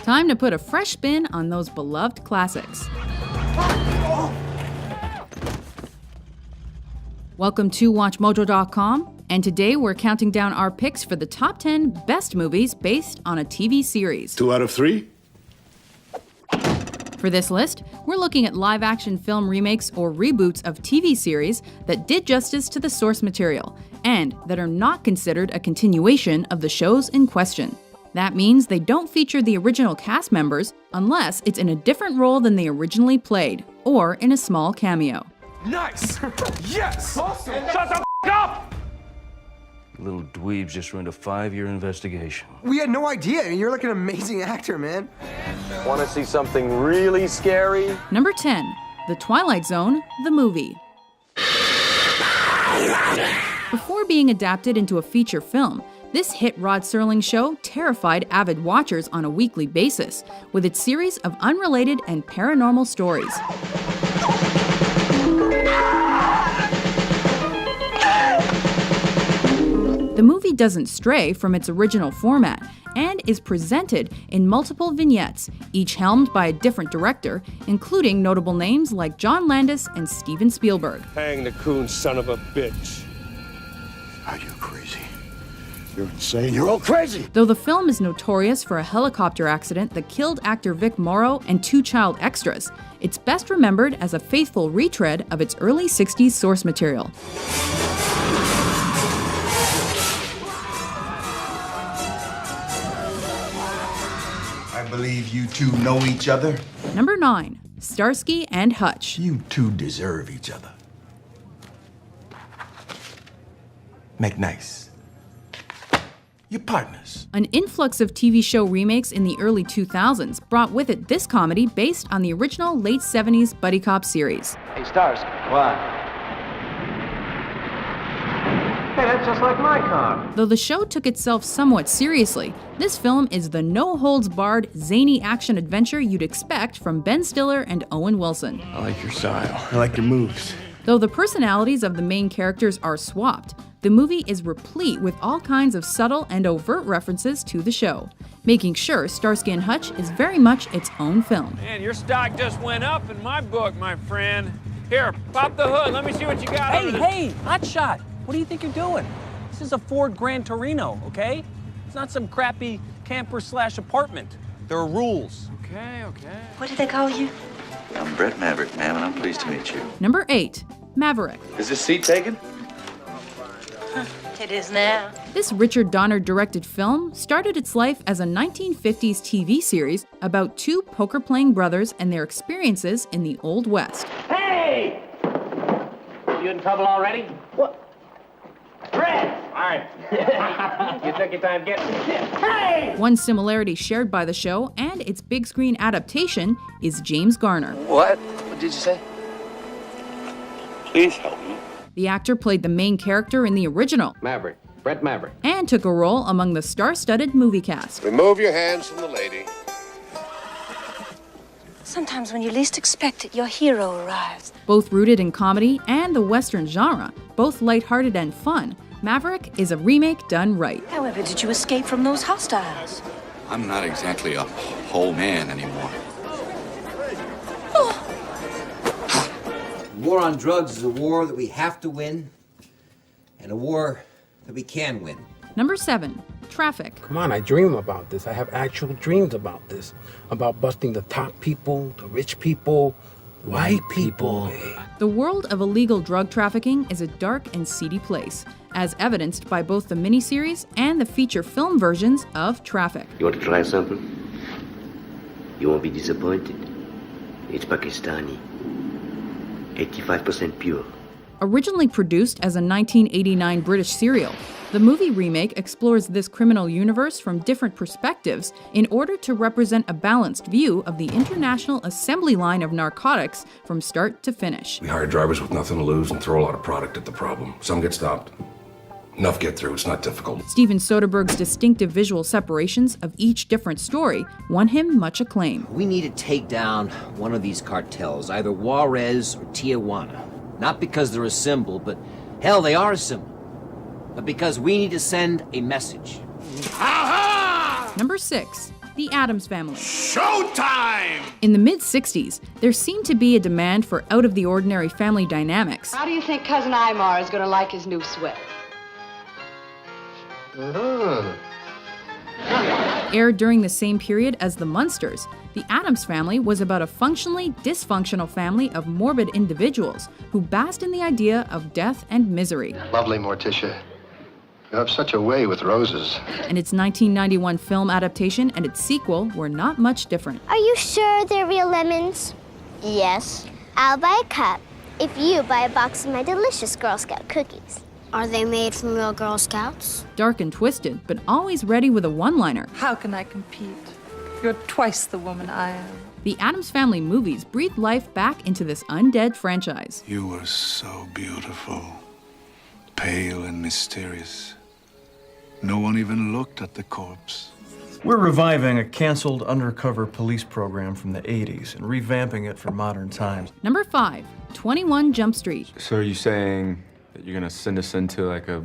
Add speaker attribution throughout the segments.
Speaker 1: Time to put a fresh spin on those beloved classics. Welcome to WatchMojo.com, and today we're counting down our picks for the top 10 best movies based on a TV series.
Speaker 2: 2 out of 3?
Speaker 1: For this list, we're looking at live-action film remakes or reboots of TV series that did justice to the source material, and that are not considered a continuation of the shows in question. That means they don't feature the original cast members unless it's in a different role than they originally played, or in a small cameo.
Speaker 3: Nice! Yes! Awesome. Shut the f*** up!
Speaker 4: Little dweebs just ruined a 5-year investigation.
Speaker 3: We had no idea. You're like an amazing actor, man.
Speaker 5: Want to see something really scary?
Speaker 1: Number 10, The Twilight Zone, the movie. Before being adapted into a feature film, this hit Rod Serling show terrified avid watchers on a weekly basis, with its series of unrelated and paranormal stories. The movie doesn't stray from its original format and is presented in multiple vignettes, each helmed by a different director, including notable names like John Landis and Steven Spielberg.
Speaker 6: Hang the coon son of a bitch.
Speaker 2: Are you crazy? You're insane. You're all crazy.
Speaker 1: Though the film is notorious for a helicopter accident that killed actor Vic Morrow and 2 child extras, it's best remembered as a faithful retread of its early 60s source material.
Speaker 7: I believe you two know each other.
Speaker 1: Number 9, Starsky and Hutch.
Speaker 7: You two deserve each other. Make nice. You're partners.
Speaker 1: An influx of TV show remakes in the early 2000s brought with it this comedy based on the original late 70s buddy cop series.
Speaker 5: Hey, Starsky. What? Hey, that's just like my car.
Speaker 1: Though the show took itself somewhat seriously, this film is the no-holds-barred, zany action-adventure you'd expect from Ben Stiller and Owen Wilson.
Speaker 2: I like your style. I like your moves.
Speaker 1: Though the personalities of the main characters are swapped, the movie is replete with all kinds of subtle and overt references to the show, making sure Starsky and Hutch is very much its own film.
Speaker 8: Man, your stock just went up in my book, my friend. Here, pop the hood. Let me see what you got.
Speaker 9: Hey, hotshot! What do you think you're doing? This is a Ford Gran Torino, okay? It's not some crappy camper/apartment. There are rules.
Speaker 8: Okay.
Speaker 10: What did they call you?
Speaker 11: I'm Brett Maverick, ma'am, and I'm pleased to meet you.
Speaker 1: Number 8, Maverick.
Speaker 11: Is this seat taken?
Speaker 10: It is now.
Speaker 1: This Richard Donner-directed film started its life as a 1950s TV series about 2 poker-playing brothers and their experiences in the Old West.
Speaker 12: Hey! You in trouble already? What? Brett! All right. You took your time getting me. Hey!
Speaker 1: One similarity shared by the show and its big screen adaptation is James Garner.
Speaker 11: What? What did you say? Please help me.
Speaker 1: The actor played the main character in the original.
Speaker 12: Maverick. Brett Maverick.
Speaker 1: And took a role among the star-studded movie cast.
Speaker 6: Remove your hands from the lady.
Speaker 10: Sometimes when you least expect it, your hero arrives.
Speaker 1: Both rooted in comedy and the Western genre, both lighthearted and fun, Maverick is a remake done right.
Speaker 10: However, did you escape from those hostiles?
Speaker 11: I'm not exactly a whole man anymore.
Speaker 13: War on drugs is a war that we have to win, and a war that we can win.
Speaker 1: Number 7, Traffic.
Speaker 14: Come on, I dream about this. I have actual dreams about this. About busting the top people, the rich people, white people.
Speaker 1: The world of illegal drug trafficking is a dark and seedy place, as evidenced by both the miniseries and the feature film versions of Traffic.
Speaker 15: You want to try something? You won't be disappointed. It's Pakistani. 85% pure.
Speaker 1: Originally produced as a 1989 British serial, the movie remake explores this criminal universe from different perspectives in order to represent a balanced view of the international assembly line of narcotics from start to finish.
Speaker 16: We hire drivers with nothing to lose and throw a lot of product at the problem. Some get stopped, Enough get through, it's not difficult.
Speaker 1: Steven Soderbergh's distinctive visual separations of each different story won him much acclaim.
Speaker 13: We need to take down one of these cartels, either Juarez or Tijuana. Not because they're a symbol, but hell, they are a symbol. But because we need to send a message.
Speaker 1: Number 6. The Addams Family.
Speaker 7: Showtime!
Speaker 1: In the mid-60s, there seemed to be a demand for out-of-the-ordinary family dynamics.
Speaker 17: How do you think Cousin Imar is going to like his new sweater?
Speaker 1: Aired during the same period as The Munsters, The Addams Family was about a functionally dysfunctional family of morbid individuals who basked in the idea of death and misery.
Speaker 18: Lovely, Morticia. You have such a way with roses.
Speaker 1: And its 1991 film adaptation and its sequel were not much different.
Speaker 19: Are you sure they're real lemons? Yes. I'll buy a cup if you buy a box of my delicious Girl Scout cookies. Are they made from real Girl Scouts?
Speaker 1: Dark and twisted, but always ready with a one-liner.
Speaker 20: How can I compete? You're twice the woman I am.
Speaker 1: The Addams Family movies breathed life back into this undead franchise.
Speaker 2: You were so beautiful, pale and mysterious. No one even looked at the corpse.
Speaker 21: We're reviving a canceled undercover police program from the 80s and revamping it for modern times.
Speaker 1: Number 5, 21 Jump Street.
Speaker 22: So are you saying that you're gonna send us into like a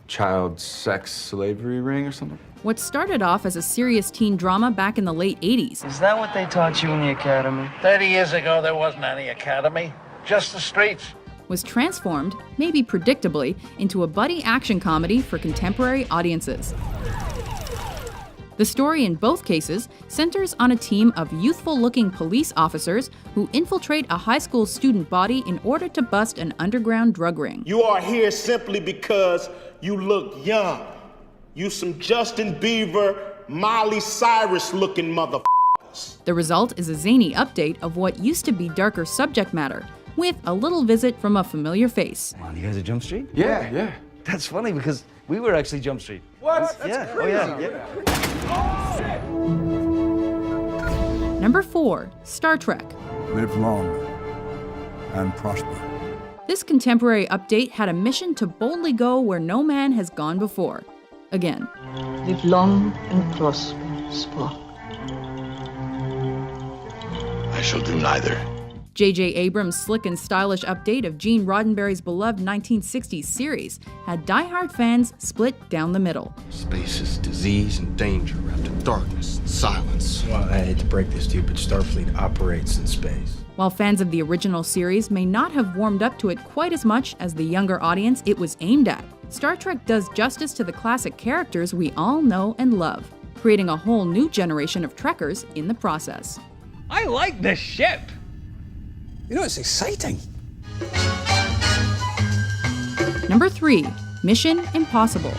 Speaker 22: child sex slavery ring or something?
Speaker 1: What started off as a serious teen drama back in the late 80s.
Speaker 23: Is that what they taught you in the academy?
Speaker 24: 30 years ago, there wasn't any academy, just the streets.
Speaker 1: Was transformed, maybe predictably, into a buddy action comedy for contemporary audiences. The story in both cases centers on a team of youthful-looking police officers who infiltrate a high school student body in order to bust an underground drug ring.
Speaker 25: You are here simply because you look young. You some Justin Bieber, Miley Cyrus-looking motherfuckers.
Speaker 1: The result is a zany update of what used to be darker subject matter, with a little visit from a familiar face.
Speaker 4: Come on, you guys at Jump Street?
Speaker 22: Yeah.
Speaker 4: That's funny because we were actually Jump Street.
Speaker 25: What?
Speaker 4: That's
Speaker 25: crazy.
Speaker 4: Oh, yeah.
Speaker 1: Number 4, Star Trek.
Speaker 2: Live long and prosper.
Speaker 1: This contemporary update had a mission to boldly go where no man has gone before. Again.
Speaker 20: Live long and prosper, Spock.
Speaker 7: I shall do neither.
Speaker 1: J.J. Abrams' slick and stylish update of Gene Roddenberry's beloved 1960s series had diehard fans split down the middle.
Speaker 7: Space is disease and danger wrapped in darkness and silence.
Speaker 14: Well, I hate to break this to you, but Starfleet operates in space.
Speaker 1: While fans of the original series may not have warmed up to it quite as much as the younger audience it was aimed at, Star Trek does justice to the classic characters we all know and love, creating a whole new generation of Trekkers in the process.
Speaker 9: I like this ship.
Speaker 7: You know, it's exciting.
Speaker 1: Number 3, Mission Impossible.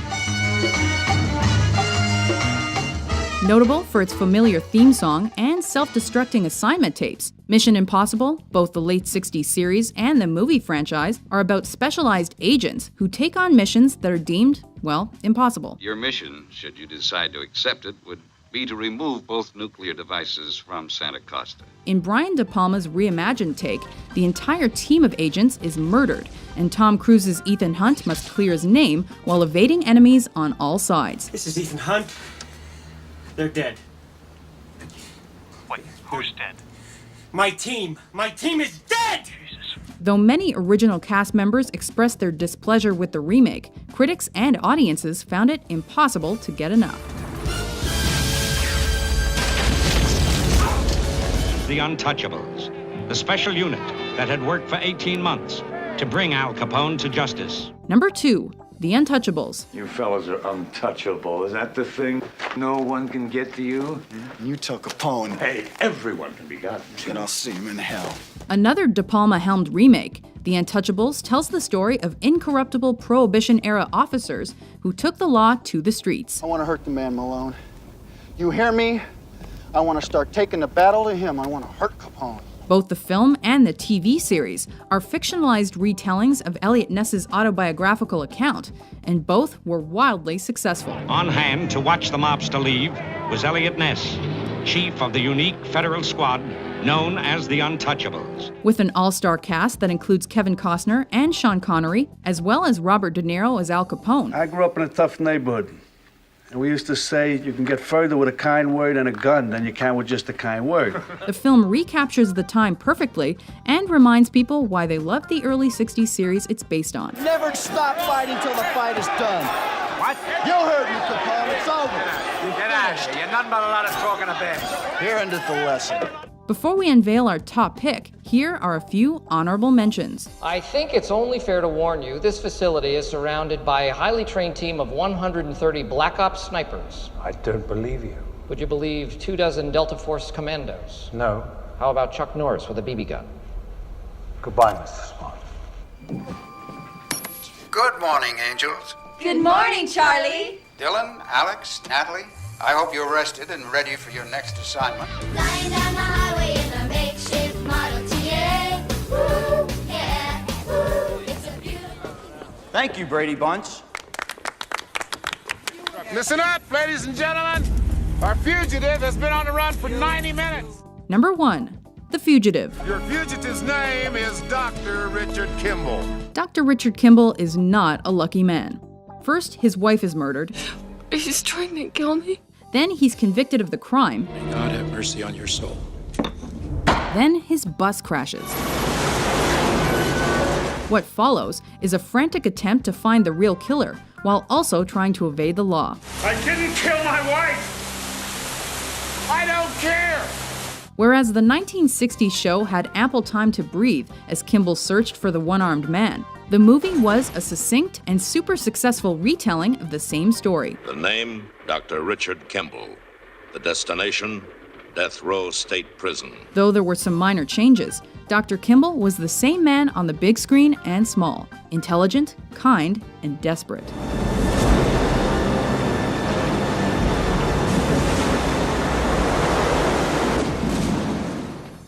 Speaker 1: Notable for its familiar theme song and self-destructing assignment tapes, Mission Impossible, both the late 60s series and the movie franchise, are about specialized agents who take on missions that are deemed, well, impossible.
Speaker 26: Your mission, should you decide to accept it, would be to remove both nuclear devices from Santa Costa.
Speaker 1: In Brian De Palma's reimagined take, the entire team of agents is murdered, and Tom Cruise's Ethan Hunt must clear his name while evading enemies on all sides.
Speaker 27: This is Ethan Hunt. They're dead.
Speaker 28: Wait, who's dead?
Speaker 27: My team! My team is dead!
Speaker 28: Jesus.
Speaker 1: Though many original cast members expressed their displeasure with the remake, critics and audiences found it impossible to get enough.
Speaker 29: The Untouchables, the special unit that had worked for 18 months to bring Al Capone to justice.
Speaker 1: Number 2, The Untouchables.
Speaker 30: You fellas are untouchable. Is that the thing? No one can get to you?
Speaker 7: You tell Capone.
Speaker 30: Hey, everyone can be gotten.
Speaker 7: Then I'll see him in hell.
Speaker 1: Another De Palma-helmed remake, The Untouchables tells the story of incorruptible Prohibition-era officers who took the law to the streets.
Speaker 31: I want to hurt the man, Malone. You hear me? I want to start taking the battle to him. I want to hurt Capone.
Speaker 1: Both the film and the TV series are fictionalized retellings of Eliot Ness's autobiographical account, and both were wildly successful.
Speaker 29: On hand to watch the mobster leave was Eliot Ness, chief of the unique federal squad known as the Untouchables.
Speaker 1: With an all-star cast that includes Kevin Costner and Sean Connery, as well as Robert De Niro as Al Capone.
Speaker 3: I grew up in a tough neighborhood. And we used to say you can get further with a kind word and a gun than you can with just a kind word.
Speaker 1: The film recaptures the time perfectly and reminds people why they love the early 60s series it's based on.
Speaker 31: Never stop fighting till the fight is done. What? You heard me, Capone. It's over.
Speaker 5: Get out of here. You're nothing but a lot of talking a bit.
Speaker 31: Here ended the lesson.
Speaker 1: Before we unveil our top pick, here are a few honorable mentions.
Speaker 6: I think it's only fair to warn you, this facility is surrounded by a highly trained team of 130 Black Ops snipers.
Speaker 5: I don't believe you.
Speaker 6: Would you believe 24 Delta Force commandos?
Speaker 5: No.
Speaker 6: How about Chuck Norris with a BB gun?
Speaker 5: Goodbye, Mr. Smart.
Speaker 8: Good morning, angels.
Speaker 10: Good morning, Charlie.
Speaker 8: Dylan, Alex, Natalie, I hope you're rested and ready for your next assignment.
Speaker 19: Flying down the highway in a makeshift Model TA. Woo, yeah, woo, it's a beautiful...
Speaker 31: Thank you, Brady Bunch.
Speaker 24: Listen up, ladies and gentlemen. Our fugitive has been on the run for 90 minutes.
Speaker 1: Number 1. The Fugitive.
Speaker 24: Your fugitive's name is Dr. Richard Kimball.
Speaker 1: Dr. Richard Kimball is not a lucky man. First, his wife is murdered.
Speaker 10: He's trying to kill me.
Speaker 1: Then he's convicted of the crime.
Speaker 5: May God have mercy on your soul.
Speaker 1: Then his bus crashes. What follows is a frantic attempt to find the real killer, while also trying to evade the law.
Speaker 24: I didn't kill my wife. I don't care.
Speaker 1: Whereas the 1960s show had ample time to breathe as Kimball searched for the one-armed man, the movie was a succinct and super successful retelling of the same story.
Speaker 11: The name, Dr. Richard Kimball. The destination, Death Row State Prison.
Speaker 1: Though there were some minor changes, Dr. Kimball was the same man on the big screen and small, intelligent, kind, and desperate.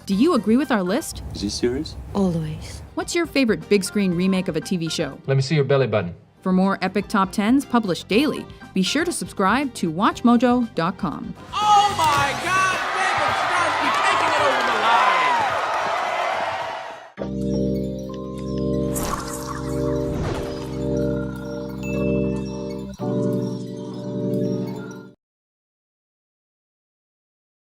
Speaker 1: Do you agree with our list?
Speaker 21: Is he serious?
Speaker 10: Always.
Speaker 1: What's your favorite big screen remake of a TV show?
Speaker 21: Let me see your belly button.
Speaker 1: For more epic top 10s published daily, be sure to subscribe to WatchMojo.com.
Speaker 27: Oh my God!